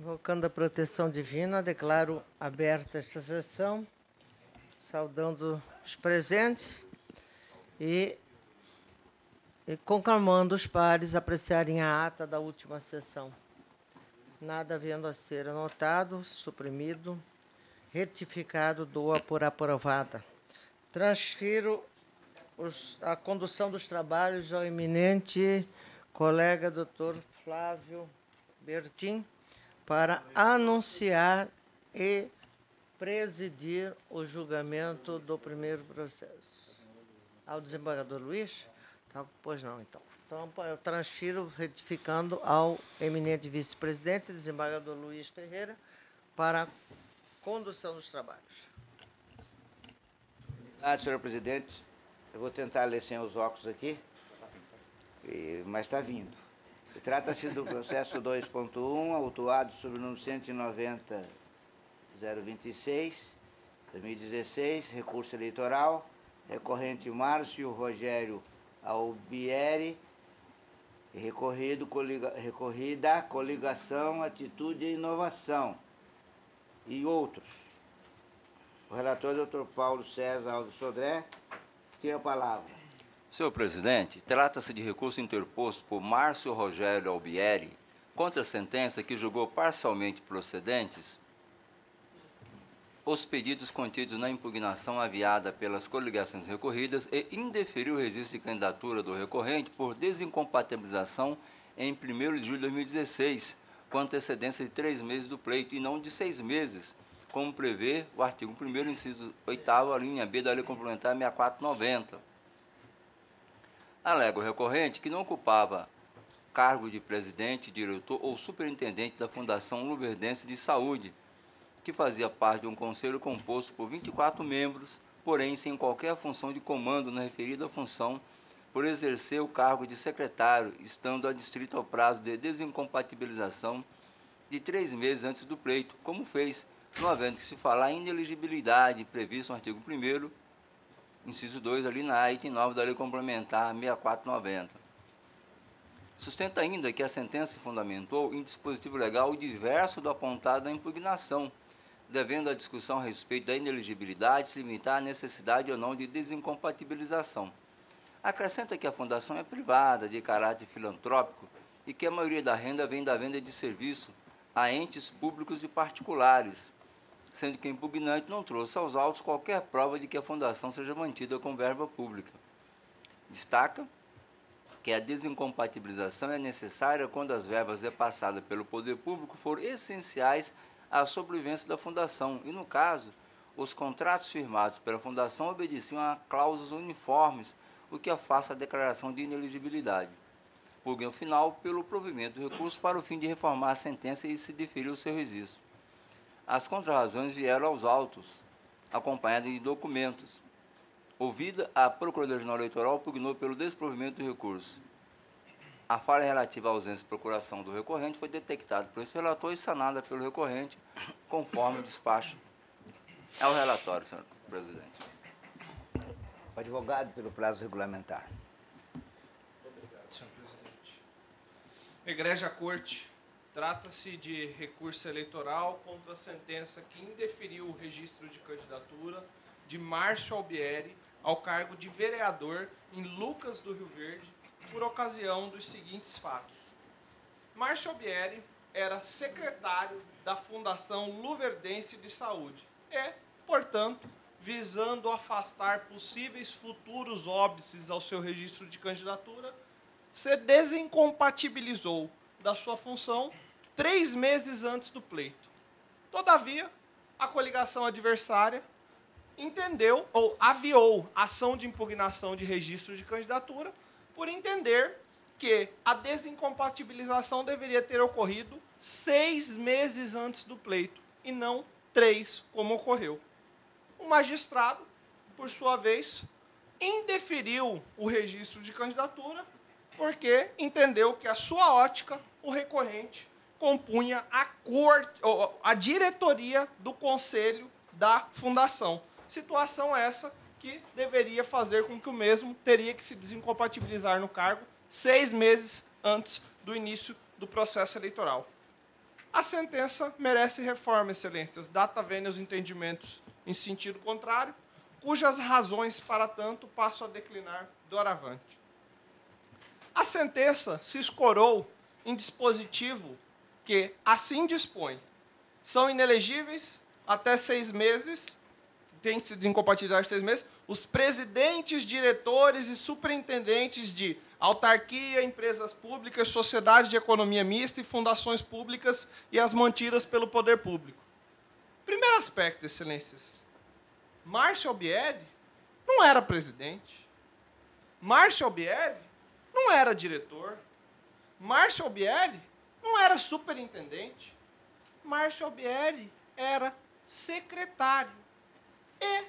Invocando a proteção divina, declaro aberta esta sessão, saudando os presentes e conclamando os pares a apreciarem a ata da última sessão. Nada havendo a ser anotado, suprimido, retificado, dou-a por aprovada. Transfiro a condução dos trabalhos ao eminente colega Dr. Flávio Bertin, para anunciar e presidir o julgamento do primeiro processo. Ao desembargador Luiz? Tá, pois não, então. Então, eu transfiro, retificando ao eminente vice-presidente, desembargador Luiz Ferreira, para a condução dos trabalhos. Senhor presidente. Eu vou tentar ler sem os óculos aqui, mas está vindo. Trata-se do processo 2.1, autuado sob o número 190.026, 2016, recurso eleitoral, recorrente Márcio Rogério Albieri, recorrida Coligação, Atitude e Inovação, e outros. O relator, Dr. Paulo César Alves Sodré, tem a palavra. Senhor presidente, trata-se de recurso interposto por Márcio Rogério Albieri contra a sentença que julgou parcialmente procedentes os pedidos contidos na impugnação aviada pelas coligações recorridas e indeferiu o registro de candidatura do recorrente por desincompatibilização em 1º de julho de 2016, com antecedência de 3 meses do pleito e não de 6 meses, como prevê o artigo 1º, inciso 8º, a linha B da Lei Complementar 6490. Alega o recorrente que não ocupava cargo de presidente, diretor ou superintendente da Fundação Luverdense de Saúde, que fazia parte de um conselho composto por 24 membros, porém sem qualquer função de comando na referida função, por exercer o cargo de secretário, estando adstrito ao prazo de desincompatibilização de 3 meses antes do pleito, como fez, não havendo que se falar em ineligibilidade previsto no artigo 1º, inciso 2, ali na item 9 da Lei Complementar 6490. Sustenta ainda que a sentença se fundamentou em dispositivo legal diverso do apontado na impugnação, devendo a discussão a respeito da ineligibilidade se limitar à necessidade ou não de desincompatibilização. Acrescenta que a fundação é privada, de caráter filantrópico, e que a maioria da renda vem da venda de serviço a entes públicos e particulares, sendo que o impugnante não trouxe aos autos qualquer prova de que a fundação seja mantida com verba pública. Destaca que a desincompatibilização é necessária quando as verbas repassadas pelo poder público forem essenciais à sobrevivência da fundação e, no caso, os contratos firmados pela fundação obedeciam a cláusulas uniformes, o que afasta a declaração de ineligibilidade. Pugna final pelo provimento do recurso para o fim de reformar a sentença e se deferir o seu registro. As contrarrazões vieram aos autos, acompanhadas de documentos. Ouvida, a Procuradoria-Geral Eleitoral pugnou pelo desprovimento do recurso. A falha relativa à ausência de procuração do recorrente foi detectada pelo relator e sanada pelo recorrente, conforme o despacho. É o relatório, senhor presidente. O advogado, pelo prazo regulamentar. Obrigado, senhor presidente. Egrégia Corte. Trata-se de recurso eleitoral contra a sentença que indeferiu o registro de candidatura de Márcio Albieri ao cargo de vereador em Lucas do Rio Verde por ocasião dos seguintes fatos. Márcio Albieri era secretário da Fundação Luverdense de Saúde e, portanto, visando afastar possíveis futuros óbices ao seu registro de candidatura, se desincompatibilizou da sua função 3 meses antes do pleito. Todavia, a coligação adversária entendeu ou aviou ação de impugnação de registro de candidatura por entender que a desincompatibilização deveria ter ocorrido 6 meses antes do pleito e não 3, como ocorreu. O magistrado, por sua vez, indeferiu o registro de candidatura porque entendeu que a sua ótica, o recorrente, compunha a diretoria do conselho da fundação. Situação essa que deveria fazer com que o mesmo teria que se desincompatibilizar no cargo 6 meses antes do início do processo eleitoral. a sentença merece reforma, excelências, data vênia os entendimentos em sentido contrário, cujas razões, para tanto, passo a declinar doravante. A sentença se escorou em dispositivo que assim dispõe. São inelegíveis até 6 meses, tem que se desincompatibilizar 6 meses, os presidentes, diretores e superintendentes de autarquia, empresas públicas, sociedades de economia mista e fundações públicas e as mantidas pelo poder público. Primeiro aspecto, excelências. Márcio Albieri não era presidente. Márcio Albieri não era diretor. Márcio Albieri não era superintendente. Márcio Albieri era secretário. E,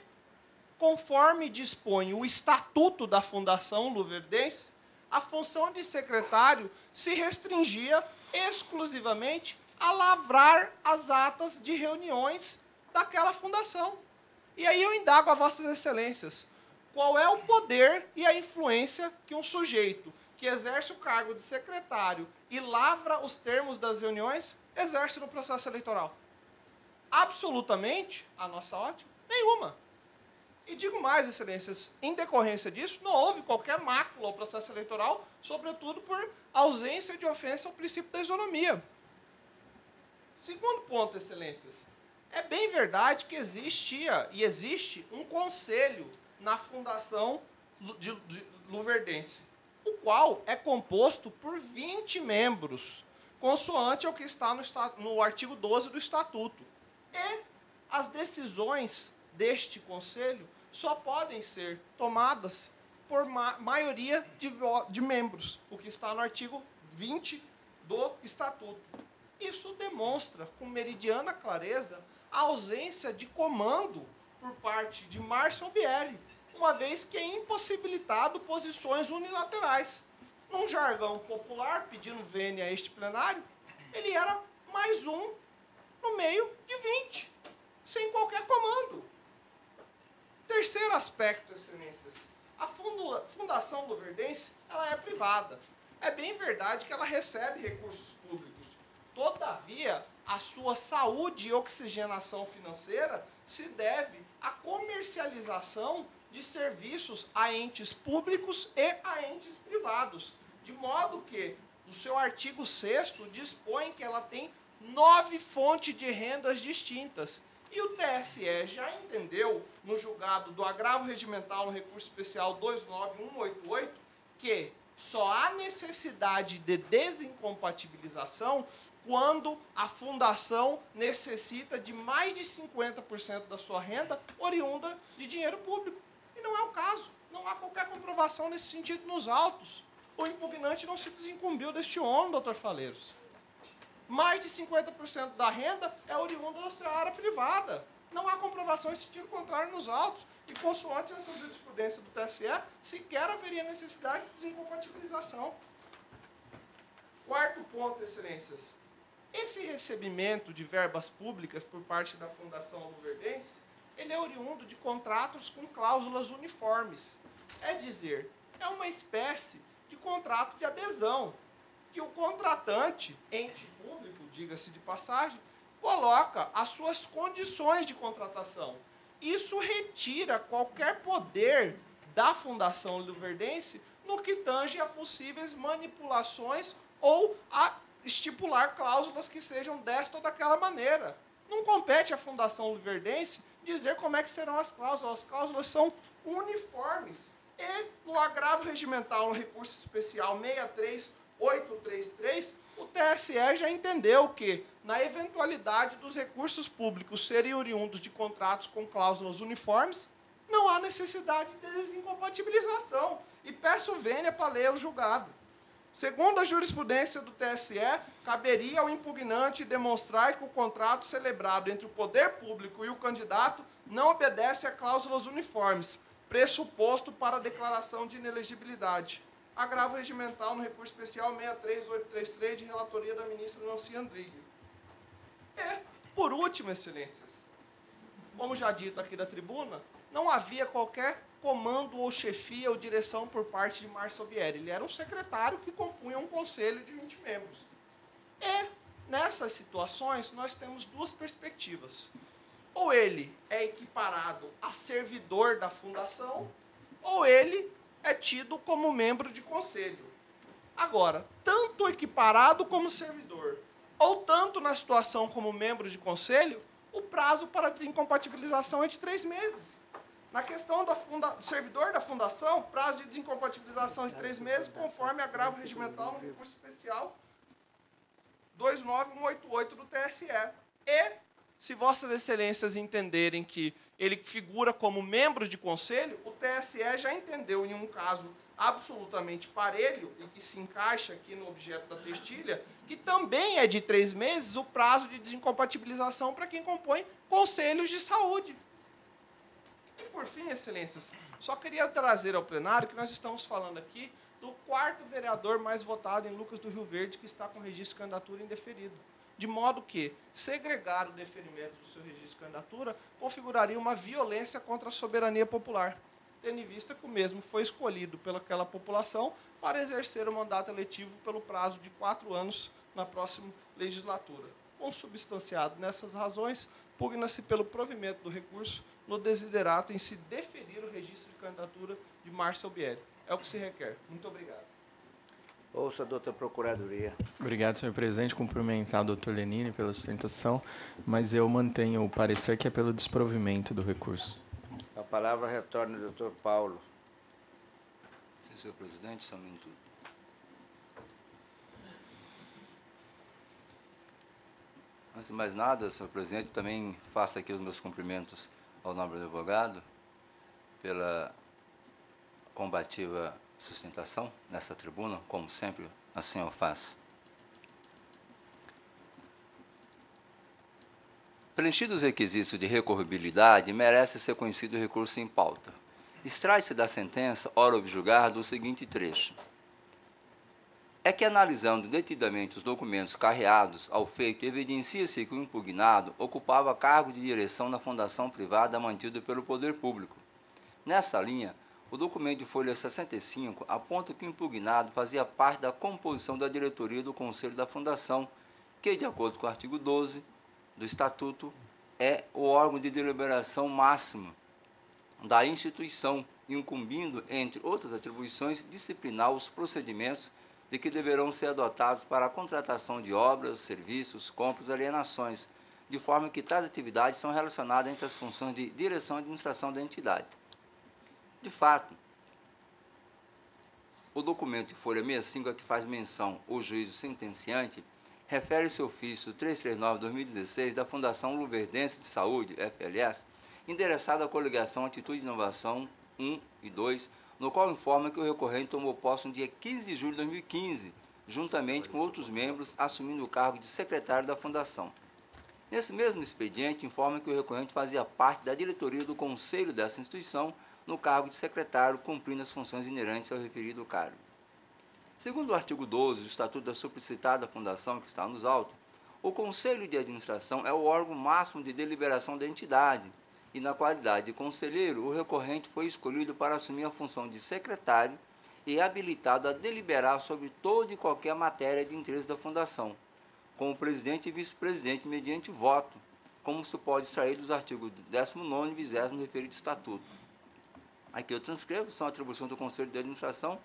conforme dispõe o Estatuto da Fundação Luverdense, a função de secretário se restringia exclusivamente a lavrar as atas de reuniões daquela fundação. E aí eu indago a vossas excelências, qual é o poder e a influência que um sujeito que exerce o cargo de secretário e lavra os termos das reuniões exerce no processo eleitoral? Absolutamente, a nossa ótica, nenhuma. E digo mais, excelências, em decorrência disso, não houve qualquer mácula ao processo eleitoral, sobretudo por ausência de ofensa ao princípio da isonomia. Segundo ponto, excelências, é bem verdade que existia e existe um conselho na Fundação de Luverdense, o qual é composto por 20 membros, consoante ao que está no artigo 12 do Estatuto. E as decisões deste conselho só podem ser tomadas por maioria de membros, o que está no artigo 20 do Estatuto. Isso demonstra com meridiana clareza a ausência de comando por parte de Márcio Albieri, uma vez que é impossibilitado posições unilaterais. Num jargão popular, pedindo vênia a este plenário, ele era mais um no meio de 20, sem qualquer comando. Terceiro aspecto, excelências, a Fundação Luverdense ela é privada. É bem verdade que ela recebe recursos públicos. Todavia, a sua saúde e oxigenação financeira se deve à comercialização de serviços a entes públicos e a entes privados, de modo que o seu artigo 6º dispõe que ela tem 9 fontes de rendas distintas. E o TSE já entendeu, no julgado do agravo regimental no recurso especial 29188, que só há necessidade de desincompatibilização quando a fundação necessita de mais de 50% da sua renda oriunda de dinheiro público. E não é o caso. Não há qualquer comprovação nesse sentido nos autos. O impugnante não se desincumbiu deste ônus, doutor Faleiros. Mais de 50% da renda é oriunda da seara privada. Não há comprovação em sentido contrário nos autos. E, consoante essa jurisprudência do TSE, sequer haveria necessidade de desincompatibilização. Quarto ponto, excelências. Esse recebimento de verbas públicas por parte da Fundação Luverdense, ele é oriundo de contratos com cláusulas uniformes. É dizer, é uma espécie de contrato de adesão, que o contratante, ente público, diga-se de passagem, coloca as suas condições de contratação. Isso retira qualquer poder da Fundação Luverdense no que tange a possíveis manipulações ou a estipular cláusulas que sejam desta ou daquela maneira. Não compete à Fundação Luverdense dizer como é que serão as cláusulas são uniformes. E no agravo regimental, no recurso especial 63833, o TSE já entendeu que, na eventualidade dos recursos públicos serem oriundos de contratos com cláusulas uniformes, não há necessidade de desincompatibilização. E peço vênia para ler o julgado. Segundo a jurisprudência do TSE, caberia ao impugnante demonstrar que o contrato celebrado entre o poder público e o candidato não obedece a cláusulas uniformes, pressuposto para a declaração de inelegibilidade. Agravo regimental no recurso especial 63833, de relatoria da ministra Nancy Andrighi. E, por último, excelências, como já dito aqui da tribuna, não havia qualquer comando ou chefia ou direção por parte de Márcio Albieri. Ele era um secretário que compunha um conselho de 20 membros. E, Nessas situações, nós temos duas perspectivas. Ou ele é equiparado a servidor da fundação, ou ele é tido como membro de conselho. Agora, tanto equiparado como servidor, ou tanto na situação como membro de conselho, o prazo para desincompatibilização é de 3 meses. Na questão do servidor da fundação, prazo de desincompatibilização de 3 meses, conforme agravo regimental no recurso especial 29188 do TSE. E, se Vossas Excelências entenderem que ele figura como membro de conselho, o TSE já entendeu em um caso absolutamente parelho e que se encaixa aqui no objeto da testilha, que também é de 3 meses o prazo de desincompatibilização para quem compõe conselhos de saúde. E, por fim, Excelências, só queria trazer ao plenário que nós estamos falando aqui do 4º vereador mais votado em Lucas do Rio Verde, que está com registro de candidatura indeferido. De modo que segregar o deferimento do seu registro de candidatura configuraria uma violência contra a soberania popular, tendo em vista que o mesmo foi escolhido pelaquela população para exercer o mandato eletivo pelo prazo de 4 anos na próxima legislatura. Consubstanciado nessas razões, pugna-se pelo provimento do recurso no desiderato em se deferir o registro de candidatura de Márcio Albieri. É o que se requer. Muito obrigado. Ouça a doutora Procuradoria. Obrigado, senhor presidente. Cumprimentar o doutor Lenine pela sustentação, mas eu mantenho o parecer que é pelo desprovimento do recurso. A palavra retorna ao doutor Paulo. Sim, senhor presidente, só um minuto. Antes de mais nada, senhor presidente, também faço aqui os meus cumprimentos ao nobre advogado pela combativa sustentação nessa tribuna, como sempre assim o faz. Preenchidos os requisitos de recorribilidade, merece ser conhecido o recurso em pauta. Extrai-se da sentença, ora objulgar, do seguinte trecho. É que, analisando detidamente os documentos carreados ao feito, evidencia-se que o impugnado ocupava cargo de direção na fundação privada mantida pelo poder público. Nessa linha, o documento de folha 65 aponta que o impugnado fazia parte da composição da diretoria do Conselho da Fundação, que, de acordo com o artigo 12 do Estatuto, é o órgão de deliberação máximo da instituição, incumbindo, entre outras atribuições, disciplinar os procedimentos de que deverão ser adotados para a contratação de obras, serviços, compras e alienações, de forma que tais atividades são relacionadas entre as funções de direção e administração da entidade. De fato, o documento de folha 65 a que faz menção o juízo sentenciante refere-se ao ofício 339/2016 da Fundação Luverdense de Saúde, FLS, endereçado à coligação Atitude de Inovação 1 e 2, no qual informa que o recorrente tomou posse no dia 15 de julho de 2015, juntamente com outros membros, assumindo o cargo de secretário da Fundação. Nesse mesmo expediente, informa que o recorrente fazia parte da diretoria do conselho dessa instituição, no cargo de secretário, cumprindo as funções inerentes ao referido cargo. Segundo o artigo 12 do Estatuto da supracitada Fundação, que está nos autos, o Conselho de Administração é o órgão máximo de deliberação da entidade, e na qualidade de conselheiro, o recorrente foi escolhido para assumir a função de secretário e habilitado a deliberar sobre toda e qualquer matéria de interesse da Fundação, como presidente e vice-presidente mediante voto, como se pode extrair dos artigos 19º e 20º do referido Estatuto. Aqui eu transcrevo, são atribuições do Conselho de Administração,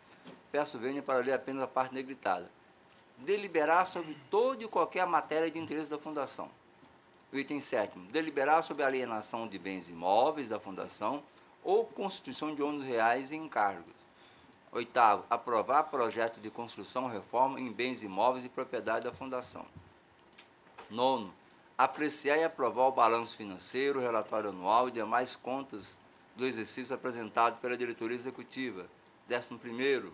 peço vênia para ler apenas a parte negritada. Deliberar sobre toda e qualquer matéria de interesse da Fundação. O item 7º, deliberar sobre a alienação de bens imóveis da Fundação ou constituição de ônus reais e encargos. 8º, aprovar projeto de construção ou reforma em bens imóveis e propriedade da Fundação. 9º, apreciar e aprovar o balanço financeiro, o relatório anual e demais contas do exercício apresentado pela diretoria executiva. 11º,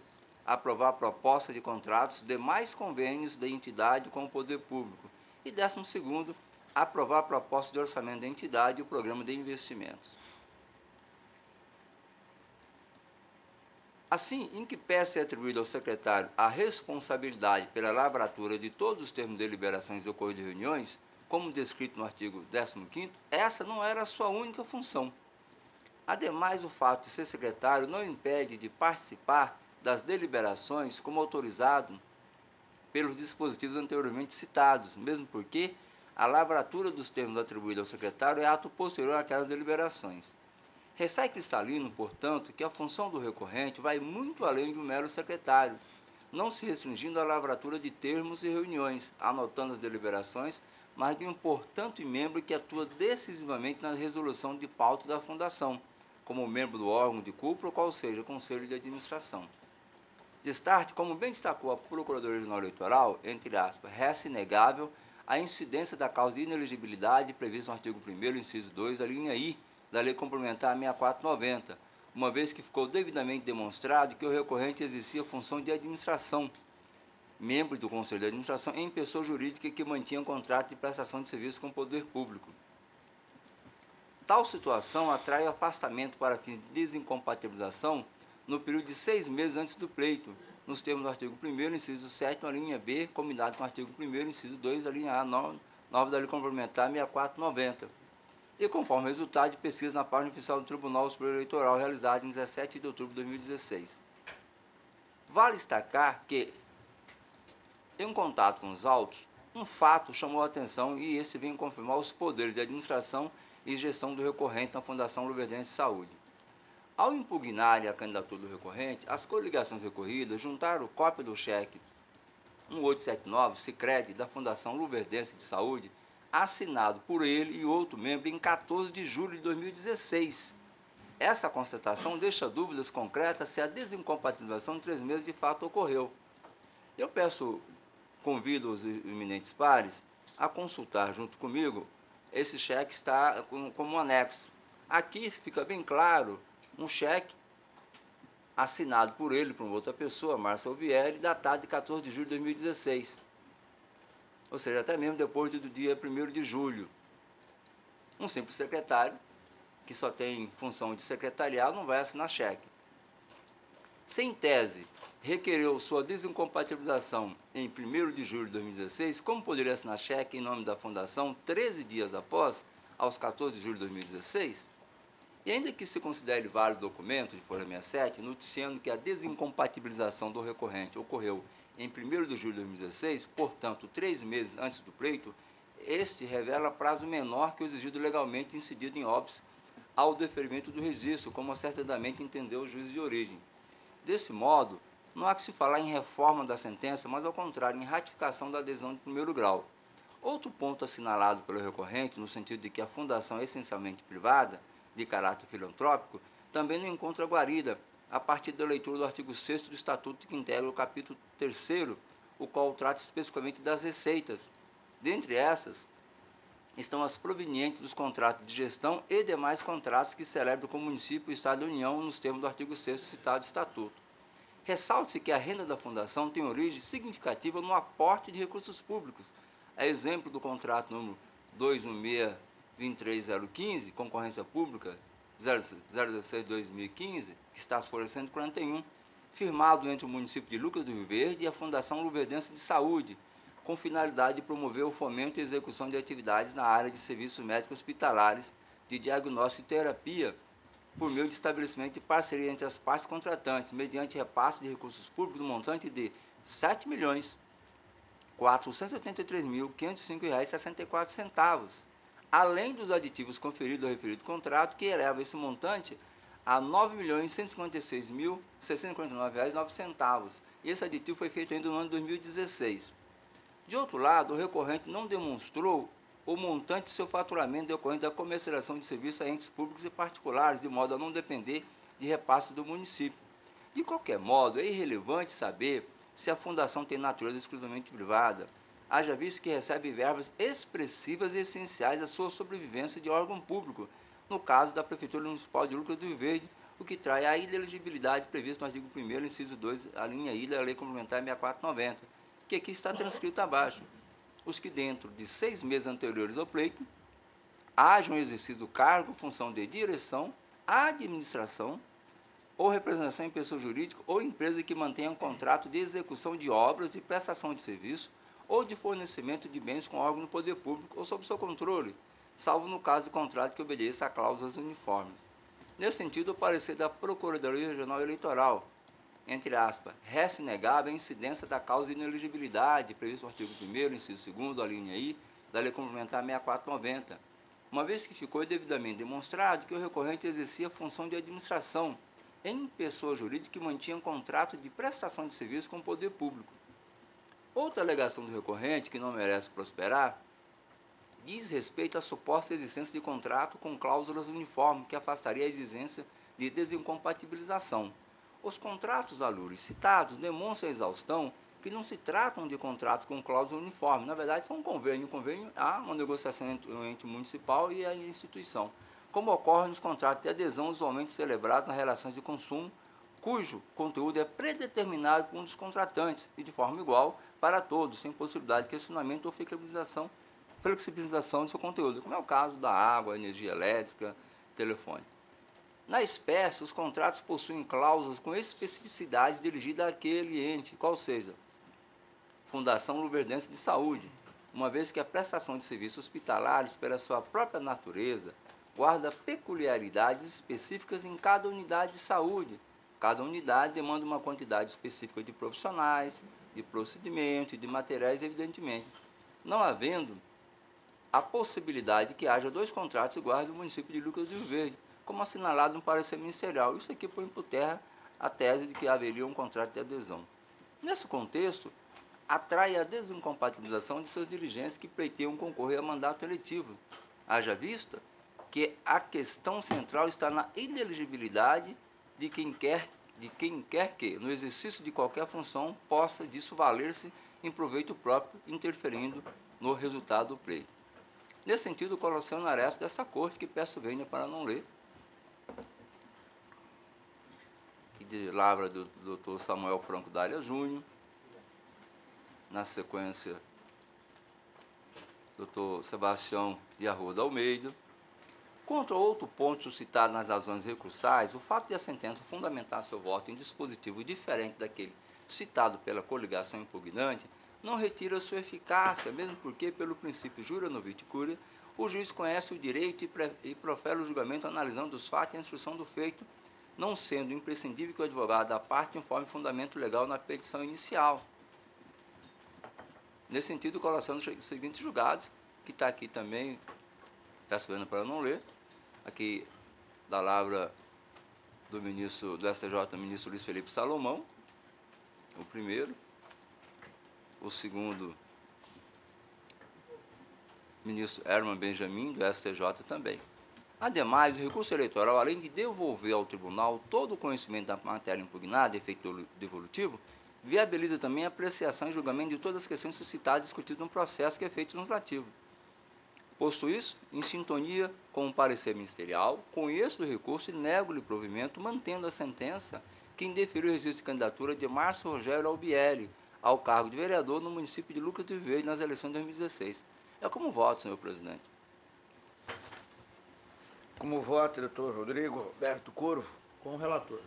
aprovar a proposta de contratos, demais convênios da entidade com o poder público. E 12º, aprovar a proposta de orçamento da entidade e o programa de investimentos. Assim, em que peça é atribuída ao secretário a responsabilidade pela lavratura de todos os termos de deliberações e ocorrido de reuniões, como descrito no artigo 15º, essa não era a sua única função. Ademais, o fato de ser secretário não impede de participar das deliberações como autorizado pelos dispositivos anteriormente citados, mesmo porque a lavratura dos termos atribuídos ao secretário é ato posterior àquelas deliberações. Ressai cristalino, portanto, que a função do recorrente vai muito além de um mero secretário, não se restringindo à lavratura de termos e reuniões, anotando as deliberações, mas de um importante membro que atua decisivamente na resolução de pauta da Fundação, como membro do órgão de cúpula, qual seja, Conselho de Administração. Destarte, como bem destacou a Procuradoria Regional Eleitoral, entre aspas, resta inegável a incidência da causa de inelegibilidade prevista no artigo 1º, inciso 2, a linha I, da Lei Complementar 6490, uma vez que ficou devidamente demonstrado que o recorrente exercia função de administração, membro do Conselho de Administração em pessoa jurídica que mantinha contrato de prestação de serviço com o poder público. Tal situação atrai o afastamento para fins de desincompatibilização no período de 6 meses antes do pleito, nos termos do artigo 1º, inciso 7, a linha B, combinado com o artigo 1º, inciso 2, a linha A, 9 da Lei Complementar 6490. E conforme resultado de pesquisa na página oficial do Tribunal Superior Eleitoral, realizada em 17 de outubro de 2016. Vale destacar que, em contato com os autos, um fato chamou a atenção e esse vem confirmar os poderes de administração e gestão do recorrente na Fundação Luverdense de Saúde. Ao impugnarem a candidatura do recorrente, as coligações recorridas juntaram cópia do cheque 1879, Sicredi, da Fundação Luverdense de Saúde, assinado por ele e outro membro em 14 de julho de 2016. Essa constatação deixa dúvidas concretas se a desincompatibilização de 3 meses de fato ocorreu. Eu convido os eminentes pares a consultar junto comigo. Esse cheque está como um anexo. Aqui fica bem claro um cheque assinado por ele, por uma outra pessoa, Márcio Alvieri, datado de 14 de julho de 2016. Ou seja, até mesmo depois do dia 1º de julho. Um simples secretário, que só tem função de secretarial, não vai assinar cheque. Se em tese requereu sua desincompatibilização em 1º de julho de 2016, como poderia assinar cheque em nome da Fundação 13 dias após, aos 14 de julho de 2016? E ainda que se considere válido o documento de folha 67, noticiando que a desincompatibilização do recorrente ocorreu em 1º de julho de 2016, portanto, 3 meses antes do pleito, este revela prazo menor que o exigido legalmente incidido em óbice ao deferimento do registro, como acertadamente entendeu o juiz de origem. Desse modo, não há que se falar em reforma da sentença, mas ao contrário, em ratificação da adesão de 1º grau. Outro ponto assinalado pelo recorrente, no sentido de que a fundação é essencialmente privada, de caráter filantrópico, também não encontra guarida, a partir da leitura do artigo 6º do Estatuto que integra o capítulo 3º, o qual trata especificamente das receitas. Dentre essas, estão as provenientes dos contratos de gestão e demais contratos que celebram com o município e o Estado da União nos termos do artigo 6º citado Estatuto. Ressalte-se que a renda da Fundação tem origem significativa no aporte de recursos públicos, a exemplo do contrato número 216-23015, Concorrência Pública 016-2015, que está às folhas 141, firmado entre o município de Lucas do Rio Verde e a Fundação Luverdense de Saúde, com finalidade de promover o fomento e execução de atividades na área de serviços médicos hospitalares, de diagnóstico e terapia, por meio de estabelecimento de parceria entre as partes contratantes, mediante repasse de recursos públicos no montante de R$ 7.483.505,64, além dos aditivos conferidos ao referido contrato, que eleva esse montante a R$ 9.156.649,09. E esse aditivo foi feito ainda no ano de 2016. De outro lado, o recorrente não demonstrou o montante de seu faturamento decorrente da comercialização de serviços a entes públicos e particulares, de modo a não depender de repasses do município. De qualquer modo, é irrelevante saber se a fundação tem natureza exclusivamente privada, haja visto que recebe verbas expressivas e essenciais à sua sobrevivência de órgão público, no caso da Prefeitura Municipal de Lucas do Rio Verde, o que traz a inelegibilidade prevista no artigo 1º, inciso 2, a linha I da Lei Complementar 6490, que aqui está transcrito abaixo. Os que dentro de 6 meses anteriores ao pleito hajam exercido do cargo, função de direção, administração ou representação em pessoa jurídica ou empresa que mantenha um contrato de execução de obras, de prestação de serviço ou de fornecimento de bens com órgão do poder público ou sob seu controle, salvo no caso de contrato que obedeça a cláusulas uniformes. Nesse sentido, o parecer da Procuradoria Regional Eleitoral, entre aspas, resta inegável a incidência da causa de inelegibilidade, previsto no artigo 1º, inciso 2º, a linha I, da Lei Complementar 6490, uma vez que ficou devidamente demonstrado que o recorrente exercia função de administração em pessoa jurídica que mantinha um contrato de prestação de serviço com o poder público. Outra alegação do recorrente, que não merece prosperar, diz respeito à suposta existência de contrato com cláusulas uniformes, que afastaria a exigência de desincompatibilização. Os contratos alures citados demonstram a exaustão que não se tratam de contratos com cláusula uniforme. Na verdade, são um convênio. O convênio há uma negociação entre o ente municipal e a instituição, como ocorre nos contratos de adesão usualmente celebrados nas relações de consumo, cujo conteúdo é predeterminado por um dos contratantes e de forma igual para todos, sem possibilidade de questionamento ou flexibilização do seu conteúdo, como é o caso da água, energia elétrica, telefone. Na espécie, os contratos possuem cláusulas com especificidades dirigidas àquele ente, qual seja, Fundação Luverdense de Saúde, uma vez que a prestação de serviços hospitalares, pela sua própria natureza, guarda peculiaridades específicas em cada unidade de saúde. Cada unidade demanda uma quantidade específica de profissionais, de procedimentos e de materiais, evidentemente, não havendo a possibilidade de que haja 2 contratos iguais no município de Lucas do Rio Verde, como assinalado no parecer ministerial. Isso aqui põe por terra a tese de que haveria um contrato de adesão. Nesse contexto, atrai a desincompatibilização de seus dirigentes que pleiteiam concorrer a mandato eletivo. Haja vista que a questão central está na inelegibilidade de quem quer que, no exercício de qualquer função, possa disso valer-se em proveito próprio, interferindo no resultado do pleito. Nesse sentido, colocação na resto dessa corte, que peço venha para não ler, e de lavra do Dr. Samuel Franco Dália Júnior, na sequência, Dr. Sebastião de Arruda Almeida. Quanto a outro ponto citado nas razões recursais, o fato de a sentença fundamentar seu voto em dispositivo diferente daquele citado pela coligação impugnante não retira sua eficácia, mesmo porque, pelo princípio jura novit curia, o juiz conhece o direito e profere o julgamento analisando os fatos e a instrução do feito, não sendo imprescindível que o advogado da parte informe fundamento legal na petição inicial. Nesse sentido, colocação dos seguintes julgados, que está aqui também, peço pena para não ler, aqui da lavra do ministro do STJ, ministro Luiz Felipe Salomão, o primeiro, o segundo, ministro Herman Benjamin, do STJ também. Ademais, o recurso eleitoral, além de devolver ao tribunal todo o conhecimento da matéria impugnada, efeito devolutivo, viabiliza também a apreciação e julgamento de todas as questões suscitadas e discutidas no processo que é feito legislativo. Posto isso, em sintonia com o parecer ministerial, conheço o recurso e nego-lhe provimento, mantendo a sentença que indeferiu o registro de candidatura de Márcio Rogério Albieri ao cargo de vereador no município de Lucas do Rio Verde nas eleições de 2016. É como voto, senhor presidente. Como vota, doutor Rodrigo Roberto Curvo? Com o relator.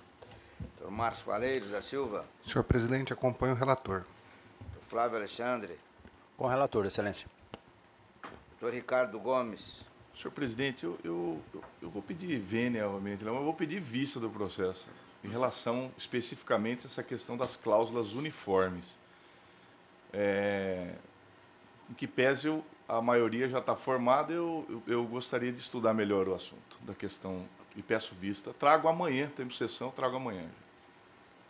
Doutor Márcio Valeiros da Silva? Senhor presidente, acompanho o relator. Doutor Flávio Alexandre? Com o relator, excelência. Doutor Ricardo Gomes? Senhor presidente, eu vou pedir vênia novamente, mas eu vou pedir vista do processo, em relação especificamente a essa questão das cláusulas uniformes. Em que pese a maioria já está formada, eu gostaria de estudar melhor o assunto da questão e peço vista. Trago amanhã, temos sessão, trago amanhã.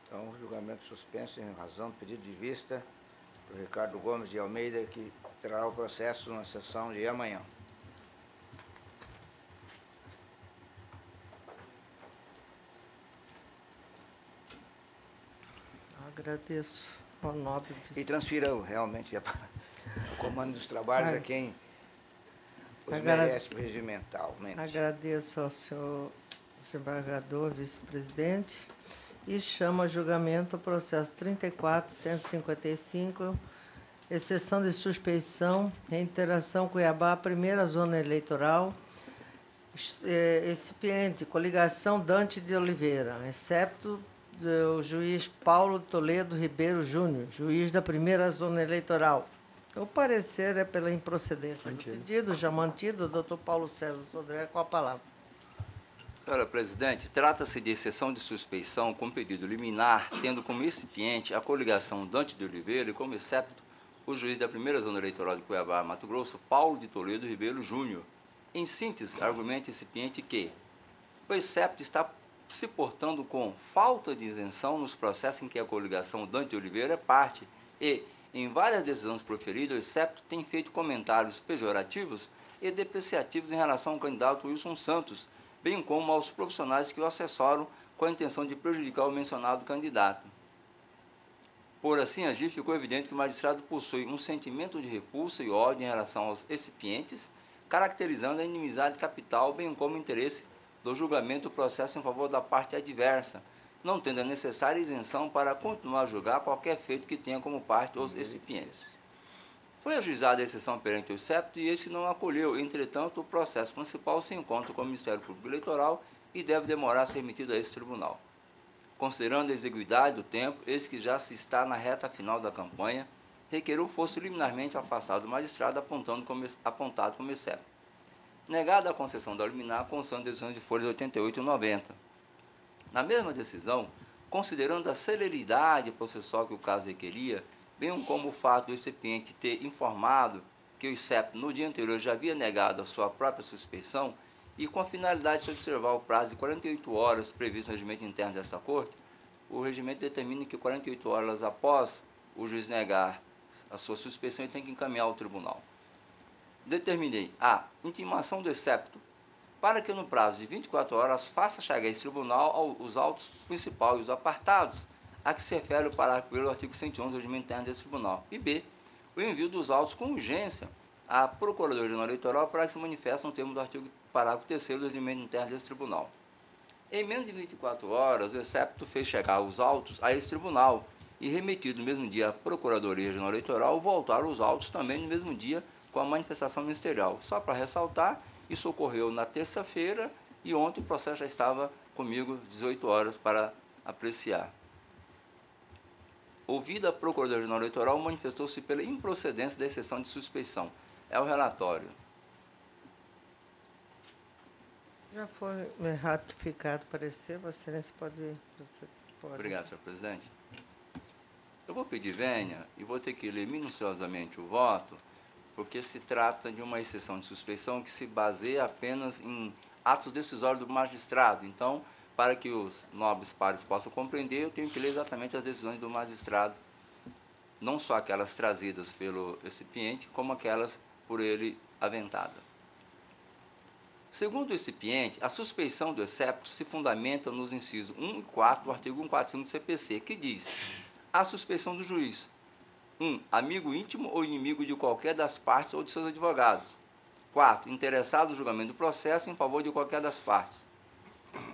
Então, julgamento suspenso em razão do pedido de vista do Ricardo Gomes de Almeida, que terá o processo na sessão de amanhã. Agradeço ao nobre E transfira realmente o comando dos trabalhos a quem os merece regimentalmente. Agradeço ao senhor desembargador, vice-presidente, e chamo a julgamento o processo 34.155, exceção de suspeição, reiteração Cuiabá, primeira zona eleitoral, recipiente, coligação Dante de Oliveira, excepto do juiz Paulo Toledo Ribeiro Júnior, juiz da primeira zona eleitoral. O parecer é pela improcedência do pedido, já mantido, o doutor Paulo César Sodré com a palavra. Senhora Presidente, trata-se de exceção de suspeição com pedido liminar, tendo como recipiente a coligação Dante de Oliveira e como excepto o juiz da primeira zona eleitoral de Cuiabá, Mato Grosso, Paulo de Toledo Ribeiro Júnior. Em síntese, argumenta recipiente que o excepto está se portando com falta de isenção nos processos em que a coligação Dante de Oliveira é parte e, em várias decisões proferidas, o excepto tem feito comentários pejorativos e depreciativos em relação ao candidato Wilson Santos, bem como aos profissionais que o assessoram com a intenção de prejudicar o mencionado candidato. Por assim agir, ficou evidente que o magistrado possui um sentimento de repulsa e ódio em relação aos recipientes, caracterizando a inimizade capital, bem como o interesse do julgamento do processo em favor da parte adversa, não tendo a necessária isenção para continuar a julgar qualquer feito que tenha como parte os recipientes. Foi ajuizada a exceção perante o excepto e esse não acolheu. Entretanto, o processo principal se encontra com o Ministério Público Eleitoral e deve demorar a ser remetido a esse tribunal. Considerando a exiguidade do tempo, eis que já se está na reta final da campanha, requereu fosse liminarmente afastado do magistrado apontado como excepto. Negada a concessão da liminar, constando decisões de folhas 88 e 90. Na mesma decisão, considerando a celeridade processual que o caso requeria, bem como o fato do recipiente ter informado que o excepto no dia anterior já havia negado a sua própria suspeição e com a finalidade de observar o prazo de 48 horas previsto no regimento interno dessa Corte, o regimento determina que 48 horas após o juiz negar a sua suspeição, ele tem que encaminhar ao tribunal. Determinei a intimação do excepto para que no prazo de 24 horas faça chegar a esse tribunal os autos principais e os apartados a que se refere o parágrafo 1º do artigo 111 do regimento interno desse tribunal. E B, o envio dos autos com urgência à Procuradoria-Geral Eleitoral para que se manifestem no termo do artigo parágrafo 3º do regimento interno desse tribunal. Em menos de 24 horas, o excepto fez chegar os autos a esse tribunal e, remetido no mesmo dia à Procuradoria-Geral Eleitoral, voltaram os autos também no mesmo dia com a manifestação ministerial. Só para ressaltar, isso ocorreu na terça-feira e ontem o processo já estava comigo 18 horas para apreciar. Ouvida a Procuradoria-Geral Eleitoral, manifestou-se pela improcedência da exceção de suspeição. É o relatório. Já foi ratificado o parecer, Vossa Excelência pode... Obrigado, senhor presidente. Eu vou pedir vênia e vou ter que ler minuciosamente o voto, porque se trata de uma exceção de suspeição que se baseia apenas em atos decisórios do magistrado. Então, para que os nobres pares possam compreender, eu tenho que ler exatamente as decisões do magistrado, não só aquelas trazidas pelo recipiente, como aquelas por ele aventadas. Segundo o recipiente, a suspeição do excepto se fundamenta nos incisos 1 e 4 do artigo 145 do CPC, que diz: a suspeição do juiz, 1. Amigo íntimo ou inimigo de qualquer das partes ou de seus advogados. 4. Interessado no julgamento do processo em favor de qualquer das partes.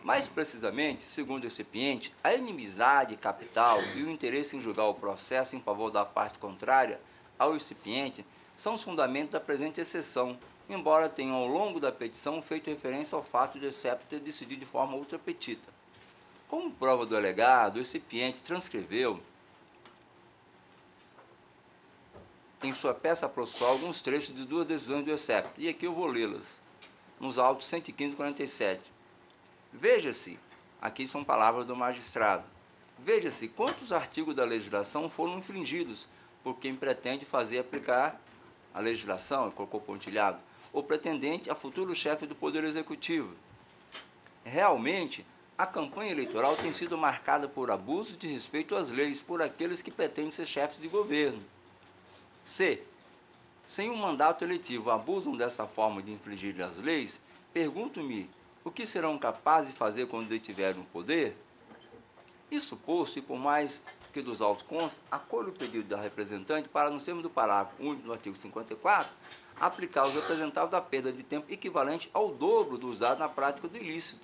Mais precisamente, segundo o recipiente, a inimizade capital e o interesse em julgar o processo em favor da parte contrária ao recipiente são os fundamentos da presente exceção, embora tenham ao longo da petição feito referência ao fato de o excepto ter decidido de forma ultra petita. Como prova do alegado, o recipiente transcreveu em sua peça processual alguns trechos de duas decisões do excepto, e aqui eu vou lê-las, nos autos 115 e 47. Veja-se, aqui são palavras do magistrado, veja-se quantos artigos da legislação foram infringidos por quem pretende fazer aplicar a legislação, colocou pontilhado, ou pretendente a futuro chefe do Poder Executivo. Realmente, a campanha eleitoral tem sido marcada por abusos de respeito às leis por aqueles que pretendem ser chefes de governo. Se, sem um mandato eletivo, abusam dessa forma de infringir as leis, pergunto-me o que serão capazes de fazer quando detiverem o poder? Isso posto, e por mais que dos autos consta, acolho o pedido da representante para, nos termos do parágrafo único do artigo 54, aplicar aos representados a perda de tempo equivalente ao dobro do usado na prática do ilícito.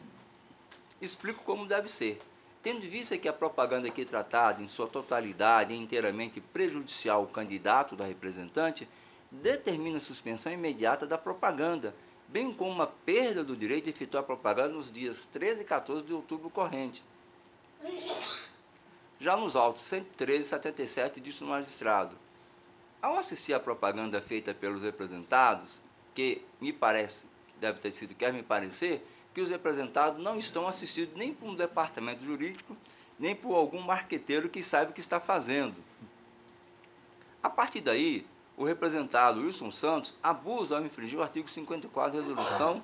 Explico como deve ser. Tendo em vista que a propaganda aqui tratada, em sua totalidade, é inteiramente prejudicial ao candidato da representante, determina a suspensão imediata da propaganda, bem como uma perda do direito de efetuar propaganda nos dias 13 e 14 de outubro corrente. Já nos autos 113 e 77, disse o magistrado: ao assistir à propaganda feita pelos representados, que me parece, deve ter sido, quer me parecer, que os representados não estão assistidos nem por um departamento jurídico, nem por algum marqueteiro que saiba o que está fazendo. A partir daí, o representado Wilson Santos abusa ao infringir o artigo 54 da resolução,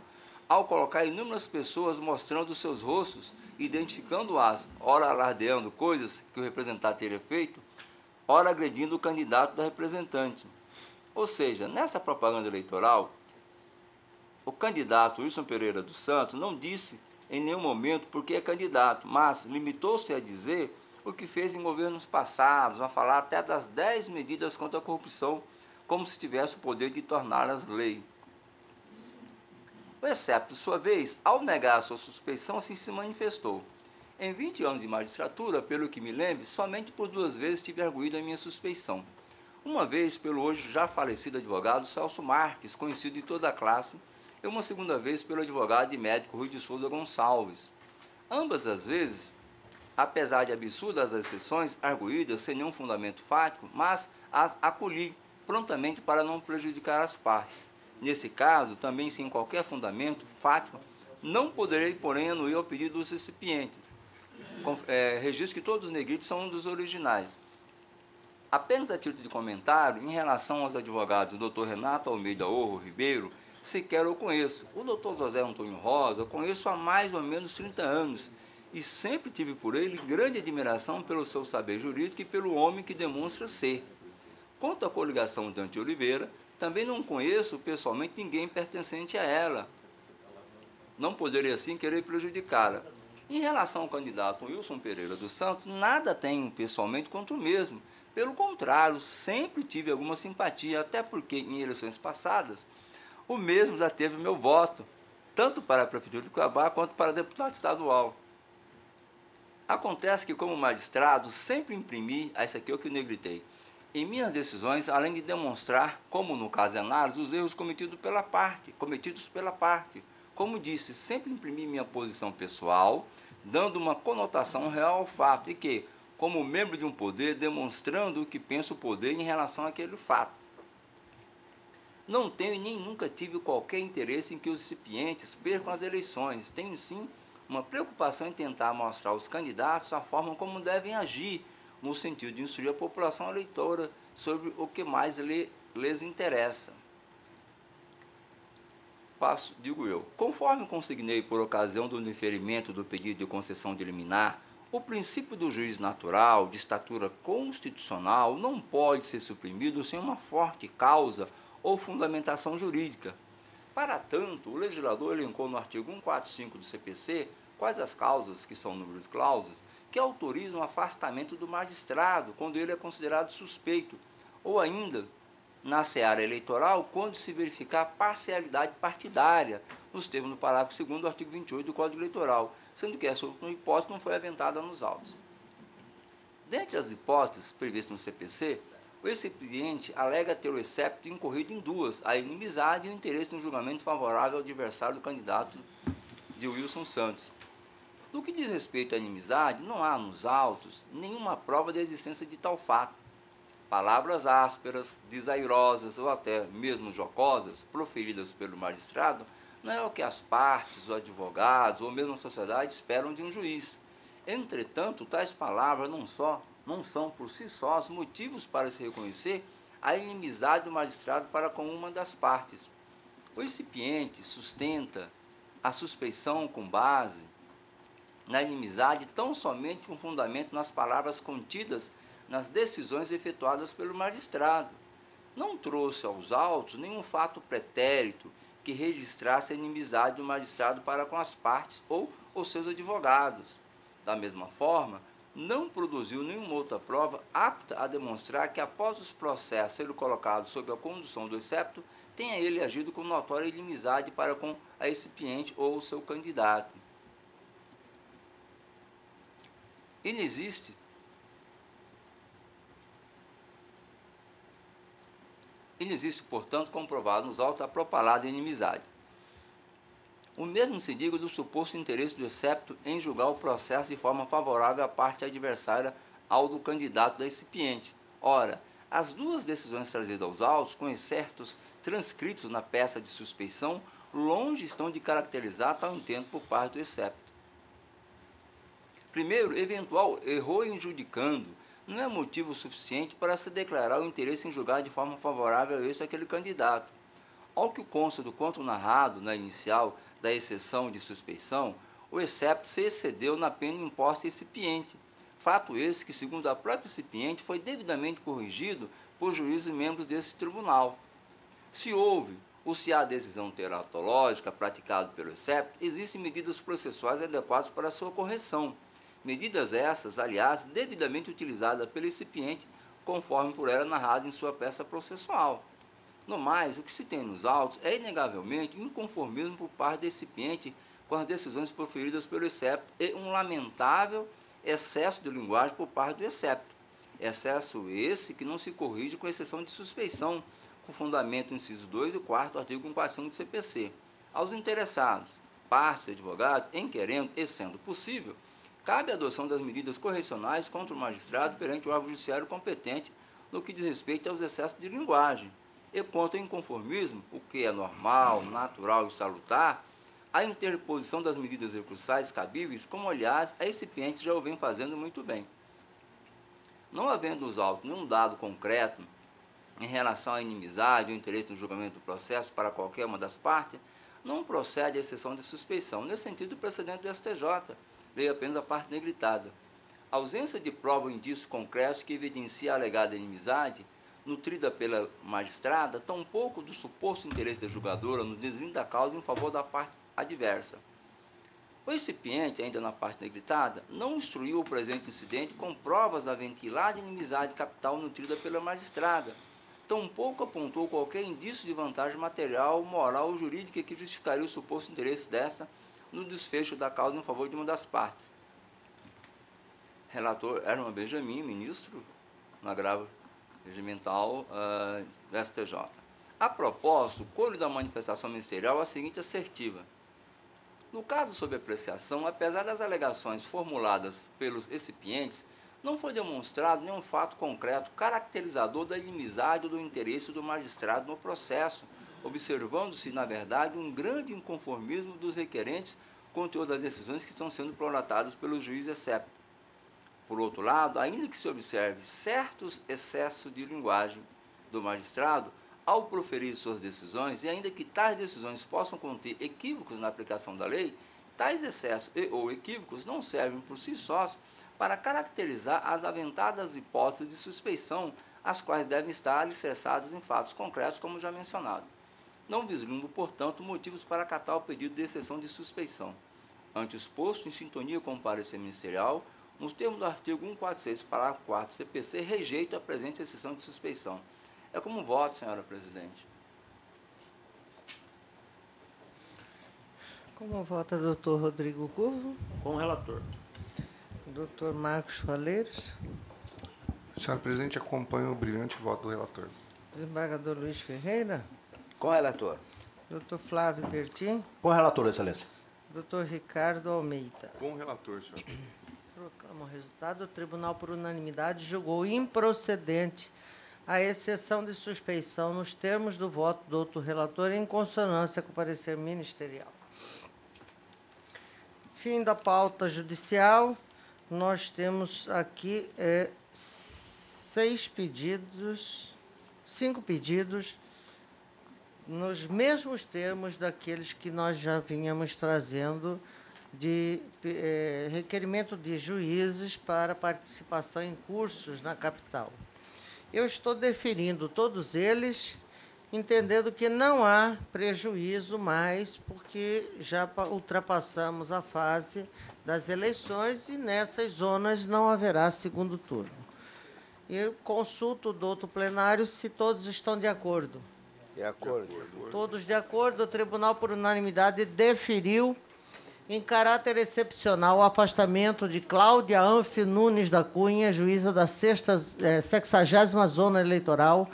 ao colocar inúmeras pessoas mostrando seus rostos, identificando-as, ora alardeando coisas que o representado teria feito, ora agredindo o candidato da representante. Ou seja, nessa propaganda eleitoral, o candidato Wilson Pereira dos Santos não disse em nenhum momento porque é candidato, mas limitou-se a dizer o que fez em governos passados, a falar até das 10 medidas contra a corrupção, como se tivesse o poder de torná-las lei. O ECEP, por sua vez, ao negar a sua suspeição, assim se manifestou. Em 20 anos de magistratura, pelo que me lembro, somente por 2 vezes tive arguído a minha suspeição. Uma vez pelo hoje já falecido advogado Celso Marques, conhecido de toda a classe, e uma segunda vez pelo advogado e médico Rui de Souza Gonçalves. Ambas as vezes, apesar de absurdas as exceções arguídas sem nenhum fundamento fático, mas as acolhi prontamente para não prejudicar as partes. Nesse caso, também sem qualquer fundamento fático, não poderei, porém, anuir ao pedido dos recipientes. Registro que todos os negritos são um dos originais. Apenas a título de comentário, em relação aos advogados do Dr. Renato Almeida Orro Ribeiro, sequer eu conheço. O Dr. José Antônio Rosa eu conheço há mais ou menos 30 anos e sempre tive por ele grande admiração pelo seu saber jurídico e pelo homem que demonstra ser. Quanto à coligação Dante Oliveira, também não conheço pessoalmente ninguém pertencente a ela. Não poderia assim querer prejudicá-la. Em relação ao candidato Wilson Pereira dos Santos, nada tenho pessoalmente contra o mesmo. Pelo contrário, sempre tive alguma simpatia, até porque em eleições passadas, o mesmo já teve meu voto, tanto para a Prefeitura de Cuiabá quanto para deputado estadual. Acontece que, como magistrado, sempre imprimi, isso aqui é o que eu negritei, em minhas decisões, além de demonstrar, como no caso de análise, os erros cometidos pela parte. Como disse, sempre imprimi minha posição pessoal, dando uma conotação real ao fato, e que, como membro de um poder, demonstrando o que pensa o poder em relação àquele fato. Não tenho e nem nunca tive qualquer interesse em que os recipientes percam as eleições. Tenho, sim, uma preocupação em tentar mostrar aos candidatos a forma como devem agir, no sentido de instruir a população eleitora sobre o que mais lhes interessa. Digo eu, conforme consignei por ocasião do indeferimento do pedido de concessão de liminar, o princípio do juiz natural, de estatura constitucional, não pode ser suprimido sem uma forte causa ou fundamentação jurídica. Para tanto, o legislador elencou no artigo 145 do CPC quais as causas, que são números de cláusulas, que autorizam o afastamento do magistrado quando ele é considerado suspeito, ou ainda, na seara eleitoral, quando se verificar parcialidade partidária, nos termos do parágrafo 2º do artigo 28 do Código Eleitoral, sendo que essa última hipótese não foi aventada nos autos. Dentre as hipóteses previstas no CPC, o recipiente alega ter o excepto incorrido em duas, a inimizade e o interesse no julgamento favorável ao adversário do candidato de Wilson Santos. No que diz respeito à inimizade, não há nos autos nenhuma prova da existência de tal fato. Palavras ásperas, desairosas ou até mesmo jocosas, proferidas pelo magistrado, não é o que as partes, os advogados ou mesmo a sociedade esperam de um juiz. Entretanto, tais palavras não são por si só os motivos para se reconhecer a inimizade do magistrado para com uma das partes. O recipiente sustenta a suspeição com base na inimizade tão somente com fundamento nas palavras contidas nas decisões efetuadas pelo magistrado. Não trouxe aos autos nenhum fato pretérito que registrasse a inimizade do magistrado para com as partes ou os seus advogados. Da mesma forma, não produziu nenhuma outra prova apta a demonstrar que, após os processos serem colocados sob a condução do excepto, tenha ele agido com notória inimizade para com a recipiente ou o seu candidato. Inexiste, portanto, comprovado nos autos a propalada inimizade. O mesmo se diga do suposto interesse do excepto em julgar o processo de forma favorável à parte adversária ao do candidato da recipiente. Ora, as duas decisões trazidas aos autos, com excertos transcritos na peça de suspeição, longe estão de caracterizar tal intento por parte do excepto. Primeiro, eventual erro injudicando não é motivo suficiente para se declarar o interesse em julgar de forma favorável a esse ou aquele candidato. Ao que consta do conto narrado na inicial da exceção de suspeição, o excepto se excedeu na pena imposta recipiente. Fato esse que, segundo a própria recipiente, foi devidamente corrigido por juízes e membros desse tribunal. Se houve ou se há decisão teratológica praticada pelo excepto, existem medidas processuais adequadas para a sua correção. Medidas essas, aliás, devidamente utilizadas pelo recipiente, conforme por ela narrado em sua peça processual. No mais, o que se tem nos autos é inegavelmente inconformismo por parte do recipiente com as decisões proferidas pelo excepto e um lamentável excesso de linguagem por parte do excepto. Excesso esse que não se corrige com exceção de suspeição, com fundamento no inciso 2 e 4º artigo 145 do CPC. Aos interessados, partes e advogados, em querendo e sendo possível, cabe a adoção das medidas correcionais contra o magistrado perante o órgão judiciário competente no que diz respeito aos excessos de linguagem. E quanto ao inconformismo, o que é normal, natural e salutar, a interposição das medidas recursais cabíveis, como aliás a recipientes já o vem fazendo muito bem. Não havendo os autos nenhum dado concreto em relação à inimizade ou interesse no julgamento do processo para qualquer uma das partes, não procede a exceção de suspeição. Nesse sentido, o precedente do STJ, leia apenas a parte negritada. A ausência de prova ou indício concreto que evidencia a alegada inimizade nutrida pela magistrada, tampouco do suposto interesse da julgadora no desvio da causa em favor da parte adversa. O recipiente, ainda na parte negritada, não instruiu o presente incidente com provas da ventilada inimizade capital nutrida pela magistrada, tampouco apontou qualquer indício de vantagem material, moral ou jurídica que justificaria o suposto interesse desta no desfecho da causa em favor de uma das partes. Relator Herman Benjamin, ministro no agravo regimental do STJ. A propósito, colho da manifestação ministerial a seguinte assertiva. No caso sob apreciação, apesar das alegações formuladas pelos recipientes, não foi demonstrado nenhum fato concreto caracterizador da inimizade ou do interesse do magistrado no processo, observando-se, na verdade, um grande inconformismo dos requerentes com o teor das decisões que estão sendo prolatadas pelos juízes excepto. Por outro lado, ainda que se observe certos excessos de linguagem do magistrado ao proferir suas decisões, e ainda que tais decisões possam conter equívocos na aplicação da lei, tais excessos e ou equívocos não servem por si sós para caracterizar as aventadas hipóteses de suspeição, as quais devem estar alicerçadas em fatos concretos, como já mencionado. Não vislumbro, portanto, motivos para acatar o pedido de exceção de suspeição. Ante o exposto, em sintonia com o parecer ministerial, nos termos do artigo 146, parágrafo 4 do CPC, rejeito a presente exceção de suspeição. É como voto, senhora presidente. Como vota o doutor Rodrigo Curvo? Com o relator. Doutor Marcos Faleiros? Senhora presidente, acompanho o brilhante voto do relator. Desembargador Luiz Ferreira? Com o relator. Doutor Flávio Bertin? Com o relator, excelência. Doutor Ricardo Almeida? Com o relator, senhor. Proclamo o resultado. O tribunal, por unanimidade, julgou improcedente a exceção de suspeição nos termos do voto do outro relator em consonância com o parecer ministerial. Fim da pauta judicial. Nós temos aqui 5 pedidos nos mesmos termos daqueles que nós já vínhamos trazendo de requerimento de juízes para participação em cursos na capital. Eu estou deferindo todos eles, entendendo que não há prejuízo mais, porque já ultrapassamos a fase das eleições e nessas zonas não haverá segundo turno. Eu consulto o doutor plenário se todos estão de acordo. De acordo. Todos de acordo, o tribunal, por unanimidade, deferiu em caráter excepcional o afastamento de Cláudia Anfe Nunes da Cunha, juíza da 60ª Zona Eleitoral,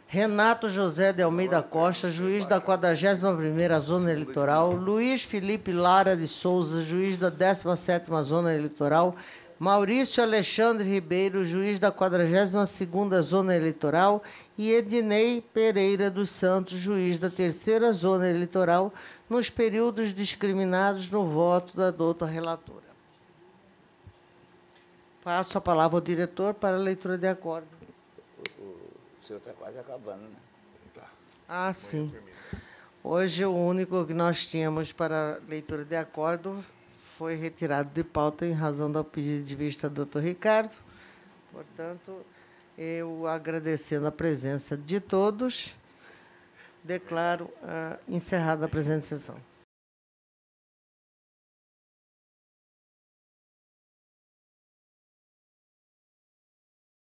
Renato José de Almeida Costa, juiz da 41ª Zona Eleitoral, Luiz Felipe Lara de Souza, juiz da 17ª Zona Eleitoral, Maurício Alexandre Ribeiro, juiz da 42ª Zona Eleitoral, e Ednei Pereira dos Santos, juiz da 3ª Zona Eleitoral, nos períodos discriminados no voto da douta relatora. Passo a palavra ao diretor para a leitura de acordo. O senhor está quase acabando, né? Ah, sim. Hoje o único que nós tínhamos para leitura de acordo foi retirado de pauta em razão do pedido de vista do Dr. Ricardo. Portanto, eu, agradecendo a presença de todos, declaro encerrada a presente sessão.